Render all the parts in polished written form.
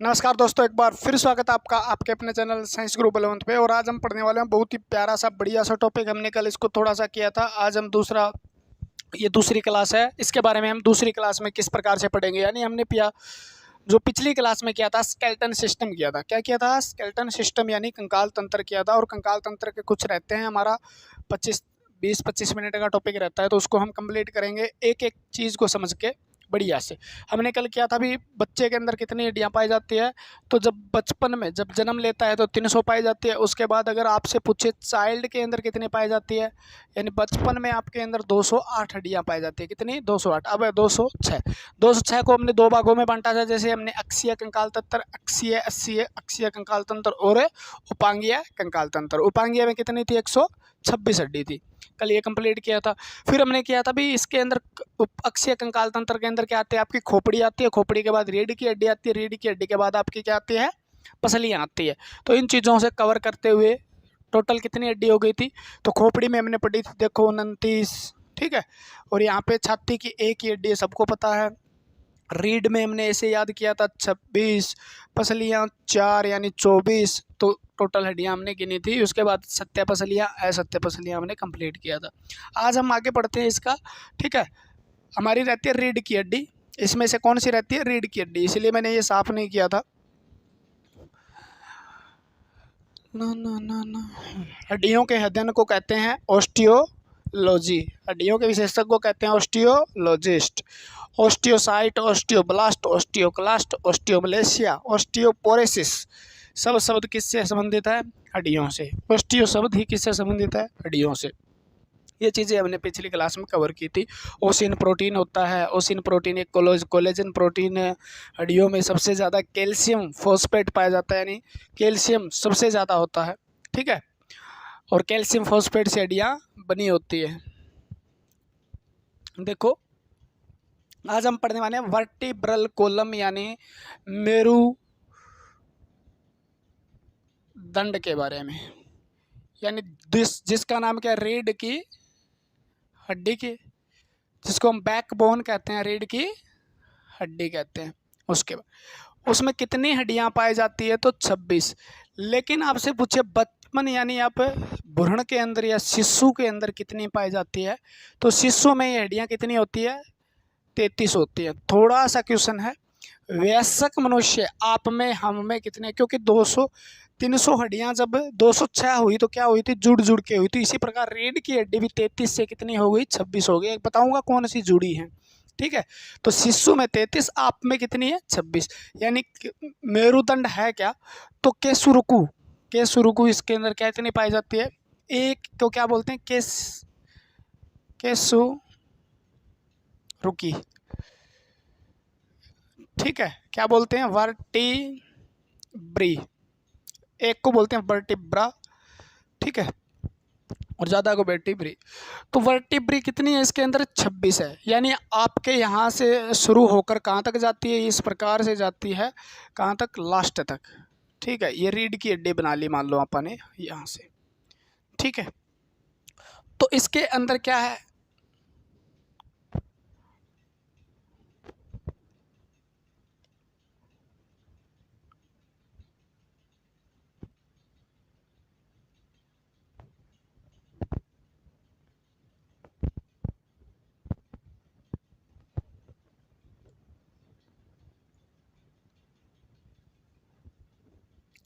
नमस्कार दोस्तों, एक बार फिर स्वागत है आपका आपके अपने चैनल साइंस ग्रुप 11 पे। और आज हम पढ़ने वाले हैं बहुत ही प्यारा सा बढ़िया सा टॉपिक। हमने कल इसको थोड़ा सा किया था, आज हम ये दूसरी क्लास है, इसके बारे में हम दूसरी क्लास में किस प्रकार से पढ़ेंगे। यानी हमने जो पिछली क्लास में किया था स्केलेटन सिस्टम किया था। क्या किया था? स्केलेटन सिस्टम यानी कंकाल तंत्र किया था। और कंकाल तंत्र के कुछ रहते हैं, हमारा 20-25 मिनट का टॉपिक रहता है, तो उसको हम कंप्लीट करेंगे एक एक चीज़ को समझ के बढ़िया से। हमने कल किया था भी बच्चे के अंदर कितनी हड्डियां पाई जाती है। तो जब बचपन में जब जन्म लेता है तो 300 पाई जाती है। उसके बाद अगर आपसे पूछे चाइल्ड के अंदर कितनी पाई जाती है, यानी बचपन में आपके अंदर 208 हड्डियां पाई जाती है। कितनी? 208। अब 206। 206 को हमने दो भागों में बांटा था। जैसे हमने अक्षीय कंकाल तंत्र, अक्षीय कंकाल तंत्र और उपांगीय कंकाल तंत्र। उपांगीय में कितनी थी? 126 हड्डी थी। कल ये कंप्लीट किया था। फिर हमने किया था भी इसके अंदर अक्षीय कंकाल तंत्र के अंदर क्या आती है? आपकी खोपड़ी आती है। खोपड़ी के बाद रीढ़ की हड्डी आती है। रीढ़ की हड्डी के बाद आपकी क्या आती है? पसलियाँ आती है। तो इन चीज़ों से कवर करते हुए टोटल कितनी हड्डी हो गई थी? तो खोपड़ी में हमने पढ़ी थी, देखो 29, ठीक है। और यहाँ पे छाती की एक ही हड्डी है, सबको पता है। रीढ़ में हमने ऐसे याद किया था 26, पसलियाँ 4 यानी 24। तो टोटल हड्डियाँ हमने गिनी थी। उसके बाद सत्य पसलियाँ, असत्य पसलियाँ हमने कंप्लीट किया था। आज हम आगे बढ़ते हैं इसका, ठीक है। हमारी रहती है रीढ़ की हड्डी। इसमें से कौन सी रहती है? रीढ़ की हड्डी। इसलिए मैंने ये साफ नहीं किया था। ना ना ना ना हड्डियों के अध्ययन को कहते हैं ऑस्टियोलॉजी। हड्डियों के विशेषज्ञ को कहते हैं osteologist. Osteocyte, osteoblast, osteoclast, osteomalacia, osteoporosis, सब शब्द किससे संबंधित है? हड्डियों से। ऑस्टियो शब्द ही किससे संबंधित है? हड्डियों से। ये चीज़ें हमने पिछली क्लास में कवर की थी। ओसिन प्रोटीन होता है। ओसिन प्रोटीन एक कोलेजन प्रोटीन है। हड्डियों में सबसे ज़्यादा कैल्शियम फॉस्फेट पाया जाता है, यानी कैल्शियम सबसे ज़्यादा होता है, ठीक है। और कैल्शियम फॉस्फेट से हड्डियाँ बनी होती है। देखो, आज हम पढ़ने वाले हैं वर्टिब्रल कॉलम यानी मेरुदंड के बारे में। यानी जिसका नाम क्या है? रीढ़ की हड्डी की, जिसको हम बैकबोन कहते हैं, रीढ़ की हड्डी कहते हैं। उसके बाद उसमें कितनी हड्डियां पाई जाती है? तो 26। लेकिन आपसे पूछे बचपन यानी आप भ्रूण के अंदर या शिशु के अंदर कितनी पाई जाती है? तो शिशु में ये हड्डियां कितनी होती है? 33 होती है। थोड़ा सा क्वेश्चन है, वयस्क मनुष्य आप में हम में कितने? क्योंकि 300 हड्डियां जब 206 हुई तो क्या हुई थी? जुड़ जुड़ के हुई थी। इसी प्रकार रीढ़ की हड्डी भी 33 से कितनी हो गई? 26 हो गई। बताऊंगा कौन सी जुड़ी है, ठीक है। तो शिशु में 33, आप में कितनी है? 26। यानी मेरुदंड है क्या? तो केसुरुकु इसके अंदर क्या इतनी पाई जाती है? एक को क्या बोलते हैं? केसुरुकी, ठीक है। क्या बोलते हैं? वर्टिब्री। एक को बोलते हैं वर्टिब्रा, ठीक है, और ज़्यादा को वर्टिब्री। तो वर्टिब्री कितनी है? इसके अंदर 26 है। यानी आपके यहाँ से शुरू होकर कहाँ तक जाती है? इस प्रकार से जाती है, कहाँ तक? लास्ट तक, ठीक है। ये रीढ़ की हड्डी बना ली मान लो अपन ने यहाँ से, ठीक है। तो इसके अंदर क्या है?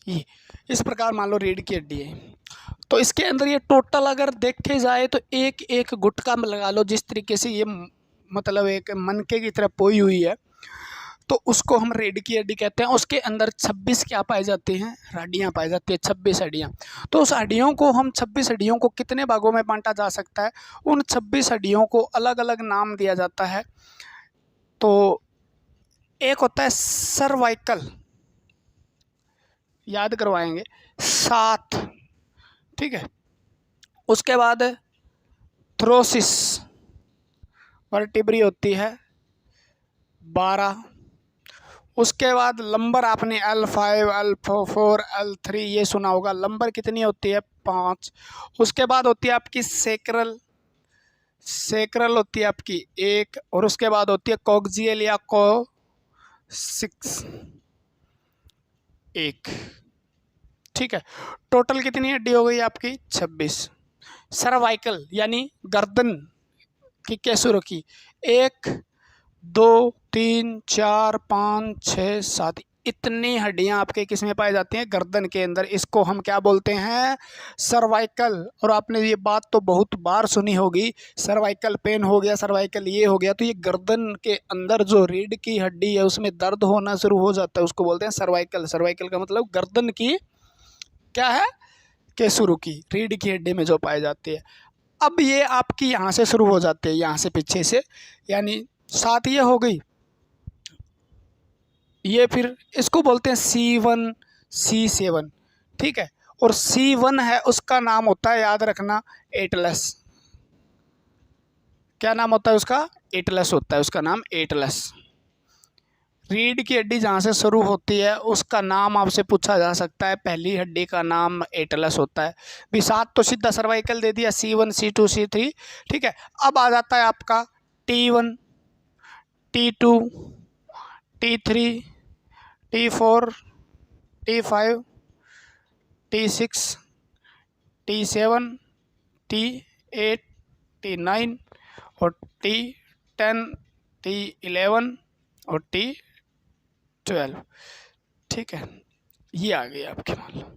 ये इस प्रकार मान लो रीढ़ की हड्डी है। तो इसके अंदर ये टोटल अगर देखे जाए तो एक एक गुटका में लगा लो, जिस तरीके से ये मतलब एक मनके की तरह पोई हुई है, तो उसको हम रीढ़ की हड्डी कहते हैं। उसके अंदर 26 क्या पाई जाती हैं? हड्डियाँ पाई जाती है, 26 हड्डियाँ। तो उस हड्डियों को हम 26 हड्डियों को कितने भागों में बांटा जा सकता है? उन 26 हड्डियों को अलग अलग नाम दिया जाता है। तो एक होता है सर्वाइकल, याद करवाएंगे, 7, ठीक है। उसके बाद थ्रोसिस वर्टिब्री होती है 12। उसके बाद लंबर आपने L5, L4, L3 ये सुना होगा। लंबर कितनी होती है? 5। उसके बाद होती है आपकी सेक्रल होती है आपकी 1। और उसके बाद होती है कॉक्सियल या को 6। 1। ठीक है, टोटल कितनी हड्डी हो गई आपकी? 26। सर्वाइकल यानी गर्दन की केसुरो की 1 2 3 4 5 6 7 इतनी हड्डियां आपके किस में पाई जाती हैं? गर्दन के अंदर। इसको हम क्या बोलते हैं? सर्वाइकल। और आपने ये बात तो बहुत बार सुनी होगी, सर्वाइकल पेन हो गया, सर्वाइकल ये हो गया। तो ये गर्दन के अंदर जो रीढ़ की हड्डी है उसमें दर्द होना शुरू हो जाता है, उसको बोलते हैं सर्वाइकल। सर्वाइकल का मतलब गर्दन की क्या है? केसुरो की, रीढ़ की हड्डी में जो पाई जाती है। अब ये आपकी यहाँ से शुरू हो जाती है, यहाँ से पीछे से, यानी 7 ये हो गई। ये फिर इसको बोलते हैं C1 C7। ठीक है, और C1 है उसका नाम होता है, याद रखना, एटलस। क्या नाम होता है उसका? एटलस होता है उसका नाम, एटलस। रीढ़ की हड्डी जहाँ से शुरू होती है उसका नाम आपसे पूछा जा सकता है, पहली हड्डी का नाम एटलस होता है। भी 7 तो सीधा सर्वाइकल दे दिया, C1 C2 C3। ठीक है, अब आ जाता है आपका T1 T2 T3 T4 T5 T6 T7 T8 T9 और T10 T11 और T12। ठीक है, ये आ गई आपके मान लो।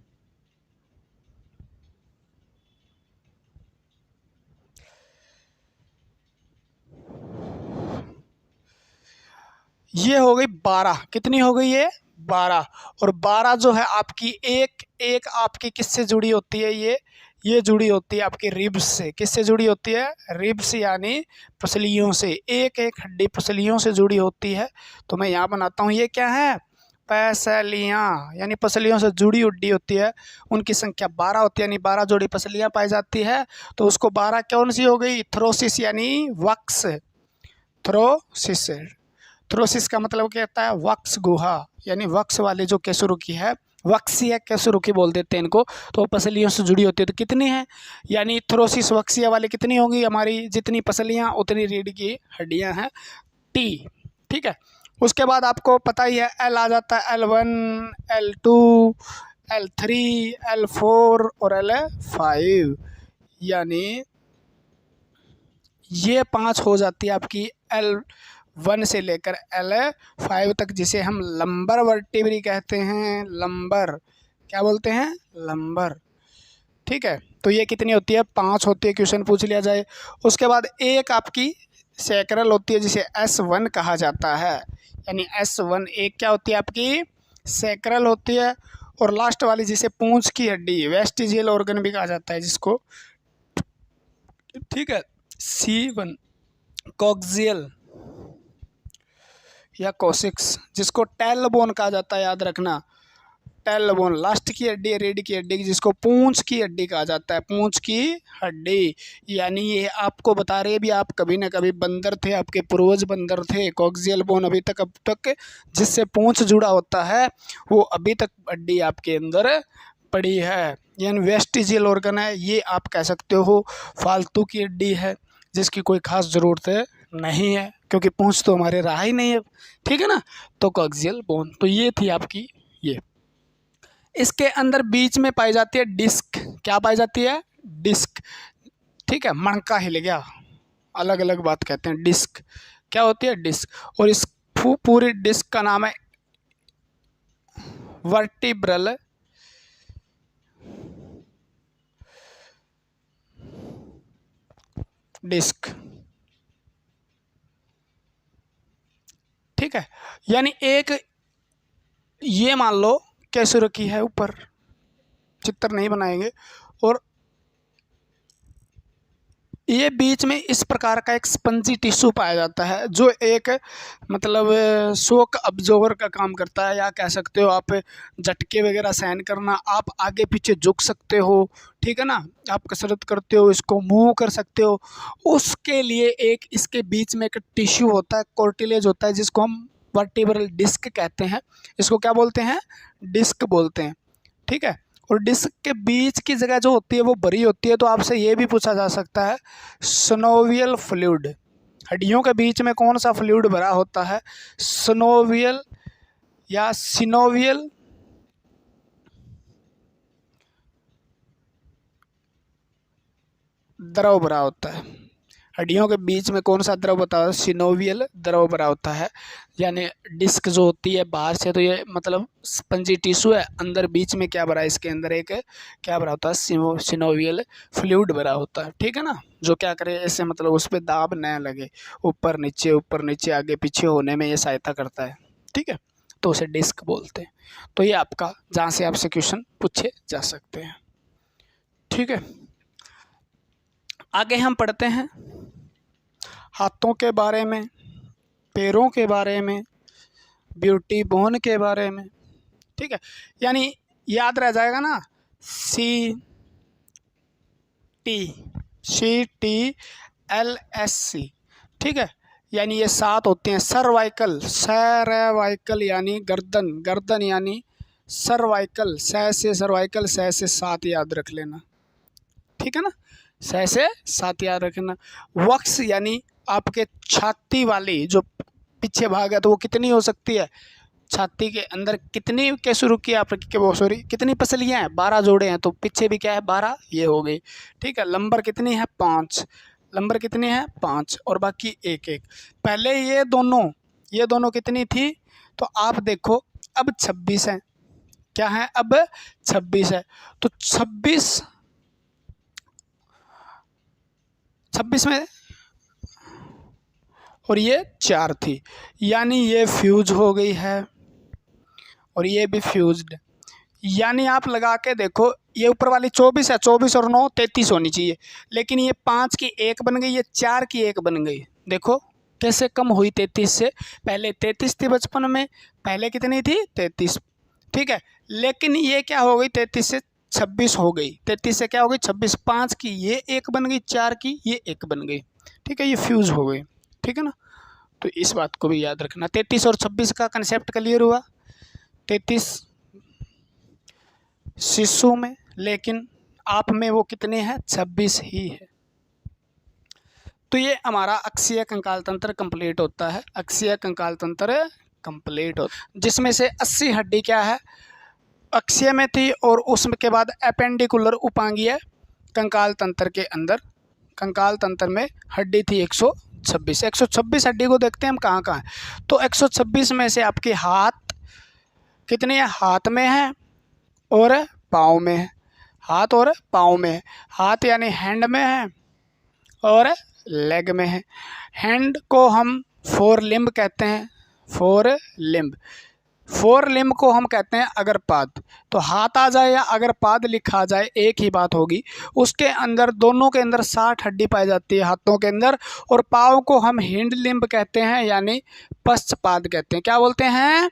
ये हो गई 12। कितनी हो गई ये? 12। और 12 जो है आपकी एक एक आपकी किससे जुड़ी होती है? ये जुड़ी होती है आपकी रिब्स से। किससे जुड़ी होती है? रिब्स यानी पसलियों से। एक एक हड्डी पसलियों से जुड़ी होती है। तो मैं यहाँ बनाता हूँ, ये क्या है? पसलियाँ, यानी पसलियों से जुड़ी हड्डी होती है। उनकी संख्या 12 होती है, यानी 12 जोड़ी पसलियाँ पाई जाती है। तो उसको 12 कौन सी हो गई? थ्रोसिस यानी वक्स। थ्रोसिस। थ्रोसिस का मतलब क्या कहता है? वक्स गुहा, यानी वक्स वाली जो केसुरो की है, वक्सीय केसुरो की बोल देते हैं इनको। तो पसलियों से जुड़ी होती है। तो कितनी है? यानी थ्रोसिस वक्सीय वाली कितनी होंगी? हमारी जितनी पसलियाँ उतनी रीढ़ की हड्डियाँ हैं, T। ठीक है, उसके बाद आपको पता ही है L आ जाता है, L1 L2 L3 L4 और L5। यानी ये 5 हो जाती है आपकी L1 से लेकर L5 तक, जिसे हम लंबर वर्टिब्री कहते हैं। लंबर क्या बोलते हैं? लंबर। ठीक है, तो ये कितनी होती है? 5 होती है, क्वेश्चन पूछ लिया जाए। उसके बाद एक आपकी सैक्रल होती है जिसे S1 कहा जाता है, यानी S1 एक क्या होती है आपकी? सैक्रल होती है। और लास्ट वाली जिसे पूंछ की हड्डी, वेस्टिजियल ऑर्गन भी कहा जाता है जिसको। ठीक है, C1 कॉक्सियल या कोसिक्स, जिसको टेल बोन कहा जाता है, याद रखना। टेल बोन लास्ट की हड्डी है रीढ़ की हड्डी की, जिसको पूंछ की हड्डी कहा जाता है। पूंछ की हड्डी, यानी ये आपको बता रहे भी, आप कभी ना कभी बंदर थे, आपके पूर्वज बंदर थे। कॉक्सियल बोन अभी तक अब तक जिससे पूंछ जुड़ा होता है वो अभी तक हड्डी आपके अंदर पड़ी है। यानी वेस्टिजियल ऑर्गन है, ये आप कह सकते हो फालतू की हड्डी है जिसकी कोई खास ज़रूरत नहीं है, क्योंकि पूंछ तो हमारे रहा ही नहीं है। ठीक है ना, तो कॉक्सियल बोन। तो ये थी आपकी ये। इसके अंदर बीच में पाई जाती है डिस्क। क्या पाई जाती है? डिस्क। ठीक है, मणका हिल गया, अलग अलग बात कहते हैं। डिस्क क्या होती है? डिस्क। और इस पूरी डिस्क का नाम है वर्टिब्रल डिस्क। ठीक है, यानी एक ये मान लो केसुरो की है, ऊपर चित्र नहीं बनाएंगे, और ये बीच में इस प्रकार का एक स्पंजी टिश्यू पाया जाता है जो एक मतलब शॉक अब्जॉर्बर का काम करता है, या कह सकते हो आप झटके वगैरह सहन करना। आप आगे पीछे झुक सकते हो, ठीक है ना, आप कसरत करते हो, इसको मूव कर सकते हो। उसके लिए एक इसके बीच में एक टिश्यू होता है, कार्टिलेज होता है, जिसको हम वर्टिब्रल डिस्क कहते हैं। इसको क्या बोलते हैं? डिस्क बोलते हैं। ठीक है, और डिस्क के बीच की जगह जो होती है वो भरी होती है। तो आपसे ये भी पूछा जा सकता है, सिनोवियल फ्लूइड, हड्डियों के बीच में कौन सा फ्लूइड भरा होता है? सिनोवियल या सिनोवियल द्रव भरा होता है। हड्डियों के बीच में कौन सा द्रव होता है? सिनोवियल द्रव भरा होता है। यानी डिस्क जो होती है बाहर से, तो ये मतलब स्पंजी टिश्यू है, अंदर बीच में क्या भरा है? इसके अंदर एक क्या भरा होता है? सिनोवियल फ्लूइड भरा होता है। ठीक है ना, जो क्या करे ऐसे मतलब उस पर दाब न लगे, ऊपर नीचे आगे पीछे होने में ये सहायता करता है। ठीक है, तो उसे डिस्क बोलते हैं। तो ये आपका जहाँ से आपसे क्वेश्चन पूछे जा सकते हैं। ठीक है, आगे हम पढ़ते हैं हाथों के बारे में, पैरों के बारे में, ब्यूटी बोन के बारे में। ठीक है, यानी याद रह जाएगा ना, CTLSC। ठीक है, यानी ये 7 होते हैं। सर्वाइकल यानी गर्दन यानी सर्वाइकल, से सर्वाइकल, से 7 याद रख लेना। ठीक है ना, से 7 याद रखना। वक्स यानी आपके छाती वाली जो पीछे भाग है, तो वो कितनी हो सकती है? छाती के अंदर कितनी के शुरू किया आपके, वो सॉरी कितनी पसलियाँ हैं? 12 जोड़े हैं, तो पीछे भी क्या है? 12, ये हो गई। ठीक है, लंबर कितनी है? 5। लंबर कितनी है? 5, और बाकी 1 पहले ये दोनों कितनी थी? तो आप देखो अब 26 है। क्या है? अब 26 है। तो 26 में, और ये 4 थी, यानी ये फ्यूज हो गई है और ये भी फ्यूज्ड। यानी आप लगा के देखो, ये ऊपर वाली 24 है, 24 और 9 33 होनी चाहिए, लेकिन ये 5 की 1 बन गई, ये 4 की 1 बन गई। देखो कैसे कम हुई 33 से। पहले 33 थी बचपन में, पहले कितनी थी? 33। ठीक है, लेकिन ये क्या हो गई? 33 से 26 हो गई। 33 से क्या हो गई? 26। 5 की ये 1 बन गई, 4 की ये 1 बन गई। ठीक है, ये फ्यूज हो गई। ठीक है ना, तो इस बात को भी याद रखना। 33 और 26 का कंसेप्ट क्लियर हुआ। 33 शिशु में, लेकिन आप में वो कितने हैं? 26 ही है। तो ये हमारा अक्षीय कंकाल तंत्र कंप्लीट होता है। अक्षीय कंकाल तंत्र कंप्लीट होता है, जिसमें से 80 हड्डी क्या है? अक्षीय में थी, और उसके बाद एपेंडिकुलर उपांगीय कंकाल तंत्र के अंदर, कंकाल तंत्र में हड्डी थी 126। 126 हड्डी को देखते हैं हम कहाँ कहाँ है। तो 126 में से आपके हाथ कितने हैं? हाथ में है और पाँव में है। हाथ और पाँव में है। हाथ यानी हैंड में है और लेग में है। हैंड को हम फोर लिम्ब कहते हैं। फोर लिम्ब को हम कहते हैं अग्रपाद। तो हाथ आ जाए या अग्रपाद लिखा जाए, एक ही बात होगी। उसके अंदर, दोनों के अंदर 60 हड्डी पाई जाती है हाथों के अंदर। और पाँव को हम हिंड लिम्ब कहते हैं, यानी पश्चपाद कहते हैं। क्या बोलते हैं?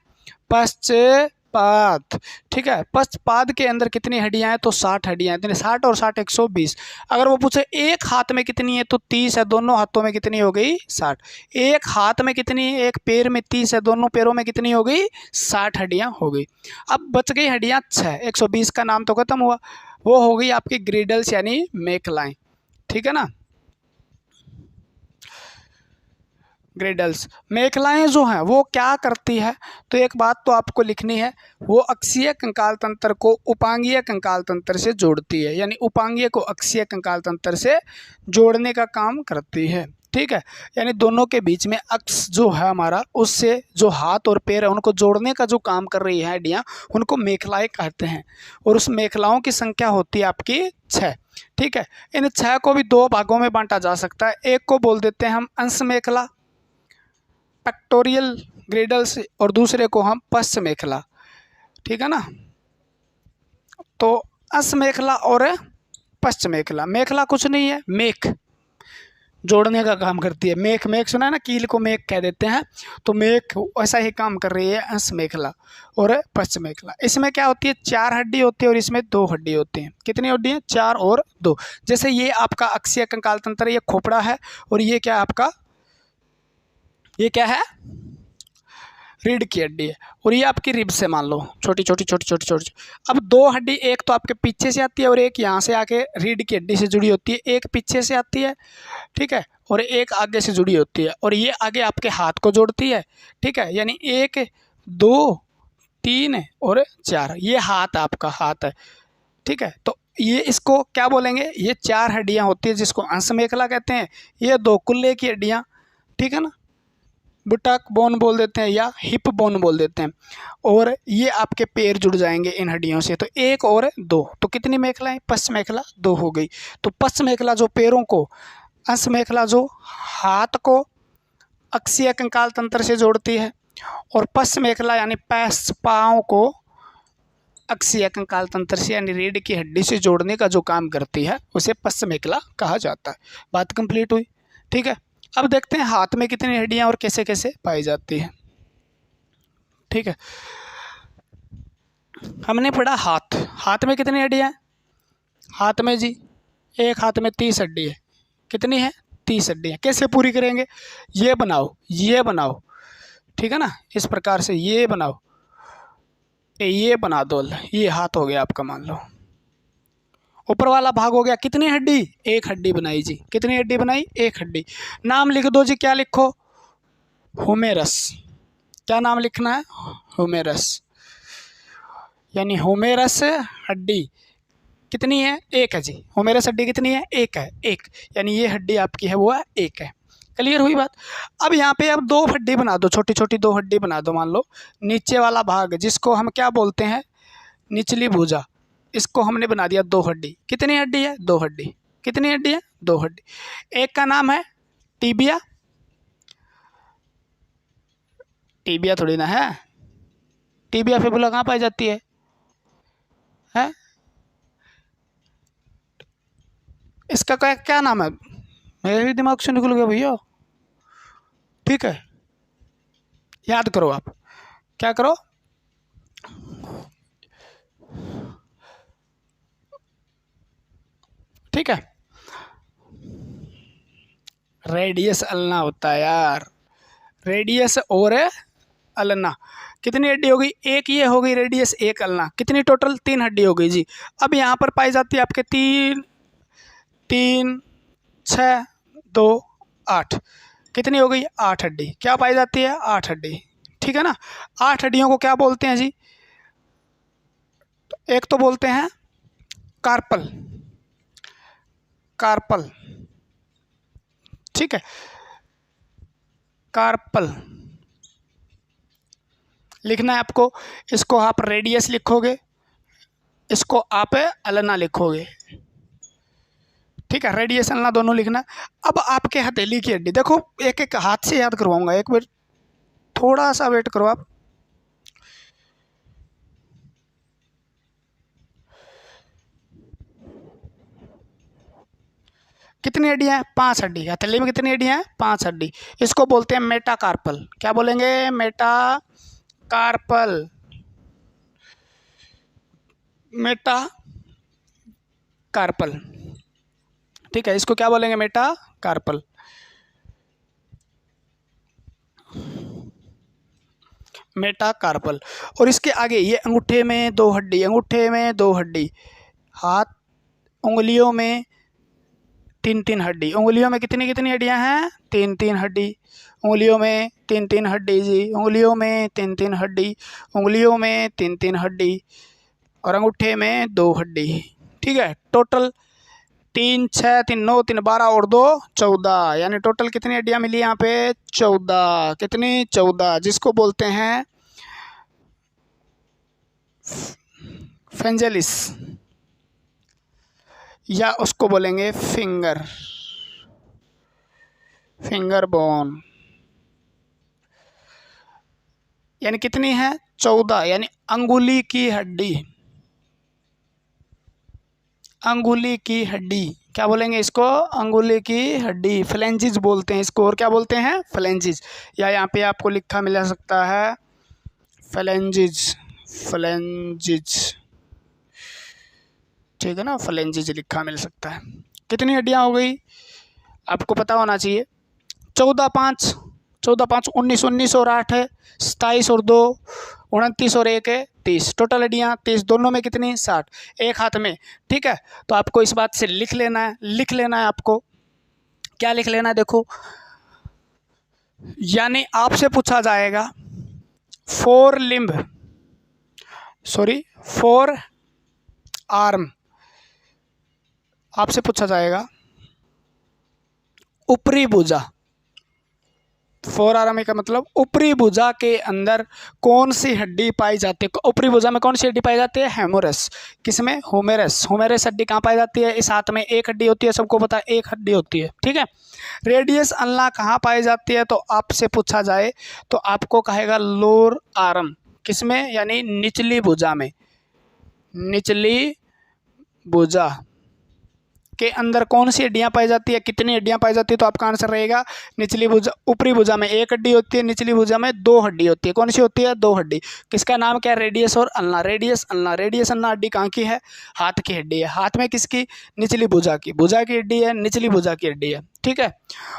पश्चपाद। ठीक है, पश्चपाद के अंदर कितनी हड्डियां हैं? तो 60 हड्डियां हैं। 60 और 60 120। अगर वो पूछे एक हाथ में कितनी है, तो 30 है। दोनों हाथों में कितनी हो गई? 60। एक हाथ में कितनी है? एक पैर में 30 है। दोनों पैरों में कितनी हो गई? 60 हड्डियां हो गई। अब बच गई हड्डियां 6। 120 का नाम तो खत्म हुआ। वो हो गई आपकी ग्रिडल्स यानी मेखलाएं। ठीक है ना, ग्रेडल्स मेखलाएं जो हैं वो क्या करती है? तो एक बात तो आपको लिखनी है, वो अक्षीय कंकाल तंत्र को उपांगीय कंकाल तंत्र से जोड़ती है, यानी उपांगीय को अक्षीय कंकाल तंत्र से जोड़ने का काम करती है। ठीक है, यानी दोनों के बीच में अक्ष जो है हमारा, उससे जो हाथ और पैर है उनको जोड़ने का जो काम कर रही है हड्डियाँ, उनको मेखलाएं कहते हैं। और उस मेखलाओं की संख्या होती है आपकी 6। ठीक है, इन 6 को भी 2 भागों में बांटा जा सकता है। एक को बोल देते हैं हम अंश मेखला, पेक्टोरियल ग्रेडल्स, और दूसरे को हम पश्च मेखला। ठीक है ना, तो अंश मेखला और पश्च मेखला। मेखला कुछ नहीं है, मेख जोड़ने का काम करती है। मेख सुना है ना, कील को मेख कह देते हैं, तो मेख ऐसा ही काम कर रही है अंश मेखला और पश्च मेखला। इसमें क्या होती है? 4 हड्डी होती है और इसमें 2 हड्डी होती हैं। कितनी हड्डी हैं? 4 और 2। जैसे ये आपका अक्षीय कंकाल तंत्र, ये खोपड़ा है, और ये क्या आपका, ये क्या है? रीढ़ की हड्डी है, और ये आपकी रिब से मान लो छोटी छोटी। अब 2 हड्डी, एक तो आपके पीछे से आती है और एक यहाँ से आके रीढ़ की हड्डी से जुड़ी होती है। एक पीछे से आती है, ठीक है, और एक आगे से जुड़ी होती है, और ये आगे आपके हाथ को जोड़ती है। ठीक है, यानी 1 2 3 और 4, ये हाथ आपका हाथ है। ठीक है, तो ये इसको क्या बोलेंगे, ये 4 हड्डियां होती है जिसको अंश मेखला कहते हैं। ये 2 कुल्ले की हड्डियां, ठीक है ना, बुटक बोन बोल देते हैं या हिप बोन बोल देते हैं। और ये आपके पैर जुड़ जाएंगे इन हड्डियों से। तो 1 और 2, तो कितनी मेखलाएं, पश्च मेखला 2 हो गई। तो पश्च मेखला जो पैरों को, अंश मेखला जो हाथ को अक्षीय कंकाल तंत्र से जोड़ती है, और पश्च मेखला यानी पाँव को अक्षीय कंकाल तंत्र से यानी रीढ़ की हड्डी से जोड़ने का जो काम करती है उसे पश्च मेखला कहा जाता है। बात कंप्लीट हुई, ठीक है। अब देखते हैं हाथ में कितनी हड्डियां और कैसे कैसे पाई जाती है, ठीक है। हमने पढ़ा हाथ में कितनी हड्डियां, हाथ में जी एक हाथ में 30 हड्डी है। कितनी है, 30 हड्डियां। कैसे पूरी करेंगे, ये बनाओ, ठीक है ना, इस प्रकार से ये बनाओ, ये बना दो, ये हाथ हो गया आपका, मान लो। ऊपर वाला भाग हो गया, कितनी हड्डी, 1 हड्डी बनाई जी। कितनी हड्डी बनाई, 1 हड्डी। नाम लिख दो जी, क्या लिखो, हुमेरस। क्या नाम लिखना है, हुमेरस, यानी हुमेरस हड्डी कितनी है, 1 है जी। हुमेरस हड्डी कितनी है, 1 है, 1, यानी ये हड्डी आपकी है वो है 1 है। क्लियर हुई बात। अब यहाँ पे अब 2 हड्डी बना दो, छोटी छोटी 2 हड्डी बना दो। मान लो नीचे वाला भाग जिसको हम क्या बोलते हैं, निचली भुजा, इसको हमने बना दिया 2 हड्डी। कितनी हड्डी है, 2 हड्डी। कितनी हड्डी है, 2 हड्डी। एक का नाम है टीबिया, टीबिया थोड़ी ना है, टीबिया फिबुला कहाँ पाई जाती है? इसका क्या क्या नाम है, मेरे भी दिमाग से निकल गया भैया, ठीक है। याद करो, आप क्या करो, ठीक है। रेडियस अल्ना होता है यार, रेडियस और अल्ना। कितनी हड्डी हो गई, 1 ये हो गई रेडियस, 1 अल्ना। कितनी टोटल, 3 हड्डी हो गई जी। अब यहाँ पर पाई जाती है आपके 3 6 2 8, कितनी हो गई, 8 हड्डी। क्या पाई जाती है, 8 हड्डी, ठीक है ना। 8 हड्डियों को क्या बोलते हैं जी, एक तो बोलते हैं कार्पल, कार्पल, ठीक है, कार्पल लिखना है आपको। इसको आप रेडियस लिखोगे, इसको आप अल्ना लिखोगे, ठीक है। रेडियस अल्ना दोनों लिखना। अब आपके हथेली की हड्डी देखो, एक एक हाथ से याद करवाऊंगा, एक बार थोड़ा सा वेट करो आप। कितनी हड्डियां हैं, 5 हड्डी। हथेली में कितनी हड्डियां हैं, 5 हड्डी। इसको बोलते हैं मेटाकार्पल। क्या बोलेंगे, मेटाकार्पल, मेटाकार्पल, ठीक है। इसको क्या बोलेंगे, मेटाकार्पल। मेटाकार्पल। और इसके आगे ये अंगूठे में 2 हड्डी, अंगूठे में 2 हड्डी, हाथ उंगलियों में 3 हड्डी। उंगलियों में कितनी कितनी हड्डियां हैं, 3 हड्डी। उंगलियों में 3 हड्डी जी, उंगलियों में 3 हड्डी, उंगलियों में 3 हड्डी, और अंगूठे में 2 हड्डी, ठीक है। टोटल 3 6 3 9 3 12 और 2 14, यानी टोटल कितनी हड्डियां मिली यहाँ पे, 14। कितनी, 14, जिसको बोलते हैं फेंजेलिस, या उसको बोलेंगे फिंगर बोन। यानी कितनी है, 14, यानी अंगुली की हड्डी, अंगुली की हड्डी। क्या बोलेंगे इसको, अंगुली की हड्डी, फ्लेंजिज बोलते हैं इसको। और क्या बोलते हैं, फ्लेंजिज, या यहाँ पे आपको लिखा मिल सकता है फ्लेंजिज, फ्लेंजिज, ठीक है ना, फ्लेंजिज लिखा मिल सकता है। कितनी हड्डियां हो गई, आपको पता होना चाहिए। 14 5 19 19 और 8 है 27 और 2 29 और 1 है 30। टोटल हड्डियाँ 30, दोनों में कितनी, 60, एक हाथ में, ठीक है। तो आपको इस बात से लिख लेना है आपको। क्या लिख लेना है, देखो, यानी आपसे पूछा जाएगा 4 आर्म आपसे पूछा जाएगा ऊपरी भुजा, फोर आर्म का मतलब ऊपरी भुजा के अंदर कौन सी हड्डी पाई जाती है। ऊपरी भुजा में कौन सी हड्डी पाई जाती है? हेमोरस। किसमें? ह्यूमेरस। ह्यूमेरस हड्डी कहाँ पाई जाती है? इस हाथ में एक हड्डी होती है, सबको पता है एक हड्डी होती है, ठीक है। रेडियस अल्ना कहाँ पाई जाती है? तो आपसे पूछा जाए तो आपको कहेगा लोअर आर्म। किसमें? यानी निचली भुजा में। निचली भुजा के अंदर कौन सी हड्डियां पाई जाती है? कितनी हड्डियां पाई जाती है? तो आपका आंसर रहेगा निचली भुजा, ऊपरी भुजा में एक हड्डी होती है, निचली भुजा में दो हड्डी होती है। कौन सी होती है? दो हड्डी। किसका नाम क्या है? रेडियस और ulna. Radius ulna, radius ulna हड्डी कहाँ की है? हाथ की हड्डी है। हाथ में किसकी? निचली भुजा की। भुजा की हड्डी है, निचली भुजा की हड्डी है, ठीक है।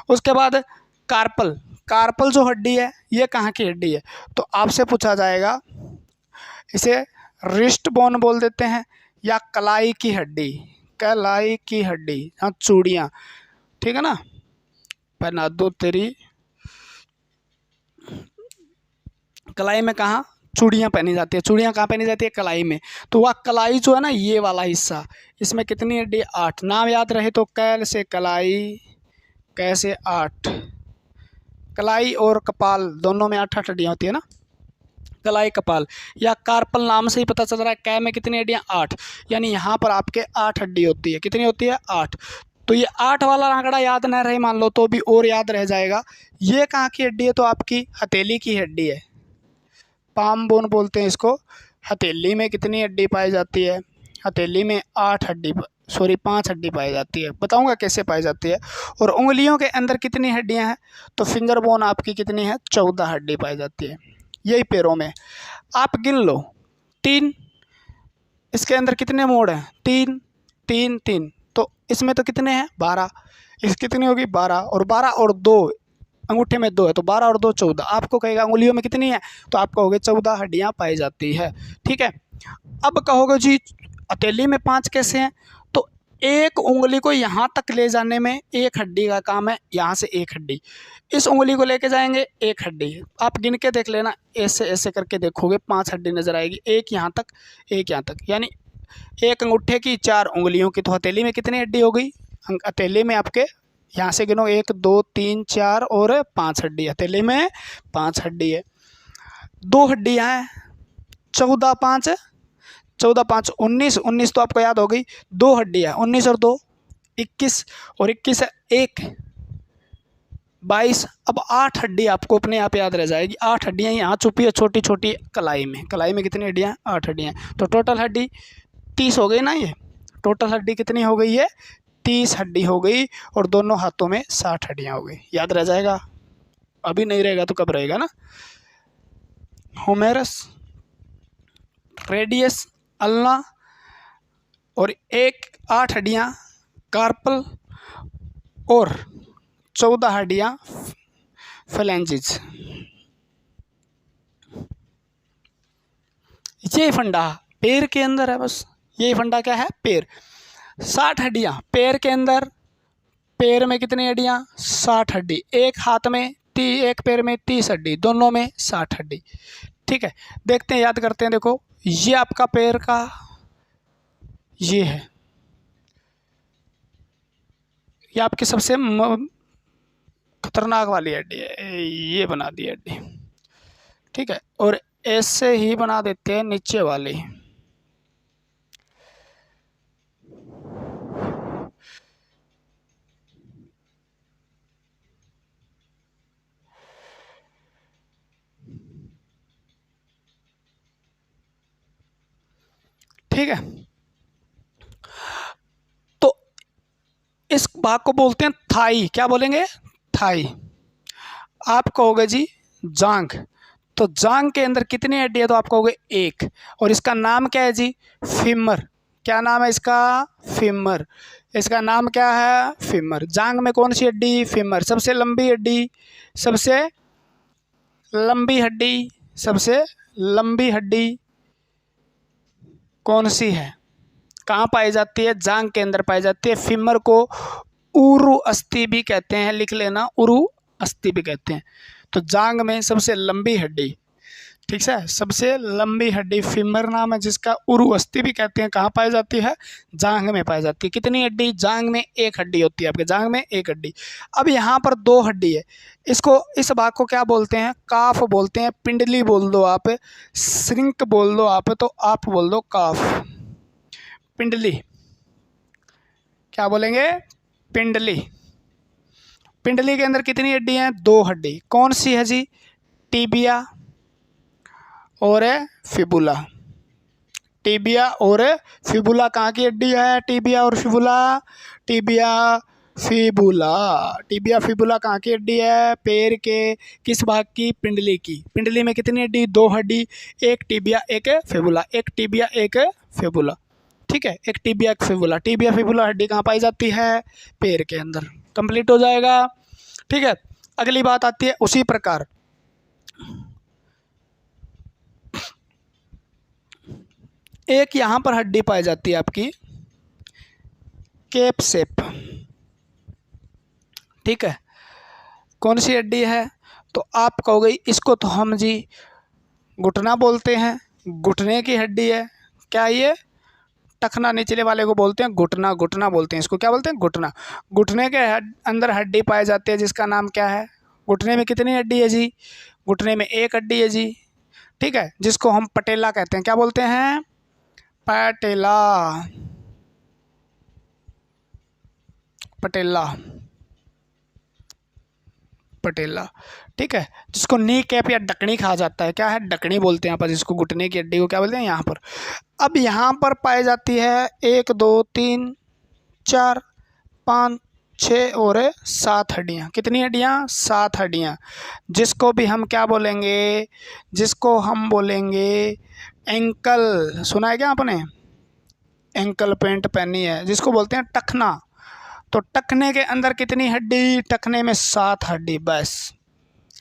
उसके बाद कार्पल। कार्पल जो हड्डी है ये कहाँ की हड्डी है? तो आपसे पूछा जाएगा, इसे रिस्ट बोन बोल देते हैं या कलाई की हड्डी। कलाई की हड्डी, हाँ चूड़ियाँ, ठीक है ना। पहना दो तेरी कलाई में, कहाँ? चूड़ियाँ पहनी जाती है। चूड़ियाँ कहाँ पहनी जाती है? कलाई में। तो वह कलाई जो है ना, ये वाला हिस्सा, इसमें कितनी हड्डी? 8। नाम याद रहे तो कैल से कलाई, कैसे 8। कलाई और कपाल दोनों में 8 हड्डियाँ होती है ना, कलाई कपाल। या कार्पल नाम से ही पता चल रहा है कै में कितनी हड्डियाँ? 8। यानी यहाँ पर आपके 8 हड्डी होती है। कितनी होती है? 8। तो ये 8 वाला आंकड़ा याद न रहे मान लो तो भी और याद रह जाएगा। ये कहाँ की हड्डी है? तो आपकी हथेली की हड्डी है, पाम बोन बोलते हैं इसको। हथेली में कितनी हड्डी पाई जाती है? हथेली में 5 हड्डी पाई जाती है। बताऊंगा कैसे पाई जाती है। और उंगलियों के अंदर कितनी हड्डियां हैं? तो फिंगर बोन आपकी कितनी है? 14 हड्डी पाई जाती है। यही पैरों में आप गिन लो 3। इसके अंदर कितने मोड़ हैं? 3 3 3। तो इसमें तो कितने हैं? 12। इस कितनी होगी? 12। और 12 और 2, अंगूठे में 2 है तो 12 और 2 14। आपको कहेगा उंगलियों में कितनी है? तो आप कहोगे 14 हड्डियां पाई जाती है, ठीक है। अब कहोगे जी हथेली में 5 कैसे हैं? तो एक उंगली को यहाँ तक ले जाने में एक हड्डी का काम है। यहाँ से एक हड्डी, इस उंगली को लेके जाएंगे एक हड्डी। आप गिन के देख लेना, ऐसे ऐसे करके देखोगे 5 हड्डी नजर आएगी। एक यहाँ तक, एक यहाँ तक, यानी एक अंगूठे की 4 उंगलियों की। तो हथेली में कितनी हड्डी हो गई? हथेली में आपके यहाँ से गिनो 1 2 3 4 और 5 हड्डी। हथेली में 5 हड्डी है। 2 हड्डियाँ हैं, 14 5 14 5 19। 19 तो आपको याद हो गई। 2 हड्डियाँ, 19 और 2 21, और 21 है 1 22। अब 8 हड्डी आपको अपने आप याद रह जाएगी। 8 हड्डियाँ यहाँ छुपी है छोटी छोटी कलाई में। कलाई में कितनी हड्डियाँ? 8 हड्डियाँ। तो टोटल हड्डी 30 हो गई ना। ये टोटल हड्डी कितनी हो गई है? 30 हड्डी हो गई। और दोनों हाथों में 60 हड्डियाँ हो गई। याद रह जाएगा। अभी नहीं रहेगा तो कब रहेगा ना। ह्यूमेरस, रेडियस अल्ना और 8 हड्डियाँ कार्पल और 14 हड्डियाँ फ्लैंजेस। ये फंडा पैर के अंदर है, बस ये फंडा क्या है? पैर। 60 हड्डियाँ पैर के अंदर। पैर में कितनी हड्डियाँ? 60 हड्डी। एक हाथ में एक पैर में 30 हड्डी, दोनों में 60 हड्डी, ठीक है। देखते हैं, याद करते हैं। देखो ये आपका पैर का ये है, ये आपकी सबसे खतरनाक वाली हड्डी है। ये बना दी हड्डी, ठीक है। और ऐसे ही बना देते हैं नीचे वाली। ठीक है, तो इस भाग को बोलते हैं थाई। क्या बोलेंगे? थाई। आप कहोगे जी जांघ। तो जांघ के अंदर कितनी हड्डी है? तो आप कहोगे 1। और इसका नाम क्या है जी? फीमर। क्या नाम है इसका? फीमर। इसका नाम क्या है? फीमर। जांघ में कौन सी हड्डी? फीमर। सबसे लंबी हड्डी, सबसे लंबी हड्डी, सबसे लंबी हड्डी कौन सी है? कहाँ पाई जाती है? जांघ के अंदर पाई जाती है। फीमर को उरु अस्थि भी कहते हैं, लिख लेना, उरु अस्थि भी कहते हैं। तो जांघ में सबसे लंबी हड्डी, ठीक है। सबसे लंबी हड्डी फीमर नाम है, जिसका उरु अस्थि भी कहते हैं। कहाँ पाई जाती है? जांघ में पाई जाती है। कितनी हड्डी? जांघ में एक हड्डी होती है, आपके जांघ में एक हड्डी। अब यहाँ पर दो हड्डी है, इसको, इस भाग को क्या बोलते हैं? काफ बोलते हैं। पिंडली बोल दो आप, श्रिंक बोल दो आप, तो आप बोल दो काफ। पिंडली क्या बोलेंगे? पिंडली। पिंडली के अंदर कितनी हड्डी हैं? दो हड्डी। कौन सी है जी? टीबिया और फिबुला। टीबिया और फिबुला कहाँ की हड्डी है? टीबिया और fibula. Tibia fibula. Tibia fibula कहाँ की हड्डी है? पैर के किस भाग की? पिंडली की। पिंडली में कितनी हड्डी? दो हड्डी, एक टीबिया एक फिबुला। एक टीबिया एक फिबुला, ठीक है। एक टीबिया एक फिबुला। टीबिया फिबुला हड्डी कहाँ पाई जाती है? पैर के अंदर। कंप्लीट हो जाएगा, ठीक है। अगली बात आती है उसी प्रकार एक यहाँ पर हड्डी पाई जाती है आपकी केप सेप, ठीक है। कौन सी हड्डी है? तो आप कहोगे इसको तो हम जी घुटना बोलते हैं, घुटने की हड्डी है। क्या ये? टखना निचले वाले को बोलते हैं घुटना, घुटना बोलते हैं इसको। क्या बोलते हैं? घुटना। घुटने के अंदर हड्डी पाई जाती है, जिसका नाम क्या है? घुटने में कितनी हड्डी है जी? घुटने में एक हड्डी है जी, ठीक है, जिसको हम पटेला कहते हैं। क्या बोलते हैं? पटेला। पटेला, पटेला, ठीक है, जिसको नी कैप या डकनी कहा जाता है। क्या है? डकनी बोलते हैं यहाँ पर, जिसको घुटने की हड्डी को क्या बोलते हैं? यहाँ पर। अब यहाँ पर पाई जाती है 1 2 3 4 5 6 और 7 हड्डियाँ। कितनी हड्डियाँ? 7 हड्डियाँ, जिसको भी हम क्या बोलेंगे? जिसको हम बोलेंगे एंकल। सुना है क्या आपने? एंकल पैंट पहनी है, जिसको बोलते हैं टखना। तो टखने के अंदर कितनी हड्डी? टखने में 7 हड्डी, बस।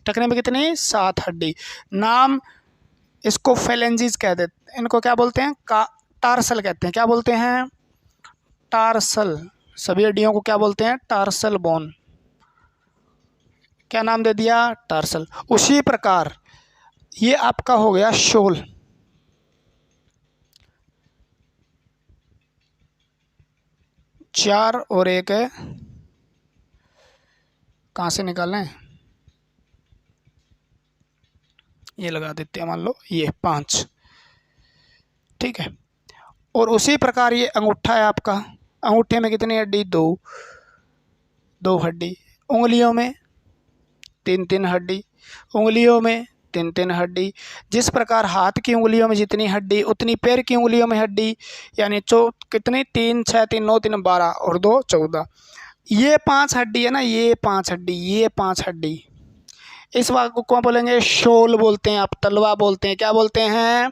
टखने में कितनी? 7 हड्डी। नाम इसको फेलेंजिस कह देते, इनको क्या बोलते हैं? टार्सल कहते हैं। क्या बोलते हैं? टार्सल। सभी हड्डियों को क्या बोलते हैं? Tarsal bone. क्या नाम दे दिया? टार्सल। उसी प्रकार ये आपका हो गया शोल। चार और एक है, कहाँ से निकालें? ये लगा देते हैं, मान लो ये 5, ठीक है। और उसी प्रकार ये अंगूठा है आपका। अंगूठे में कितनी हड्डी? 2 हड्डी। उंगलियों में 3 हड्डी। उंगलियों में 3 हड्डी। जिस प्रकार हाथ की उंगलियों में जितनी हड्डी, उतनी पैर की उंगलियों में हड्डी, यानी कितनी? 3 6 3 9 3 12 और 2 14। ये 5 हड्डी है ना, ये 5 हड्डी, ये 5 हड्डी। इस भाग को कौन बोलेंगे? शोल बोलते हैं, आप तलवा बोलते हैं। क्या बोलते हैं?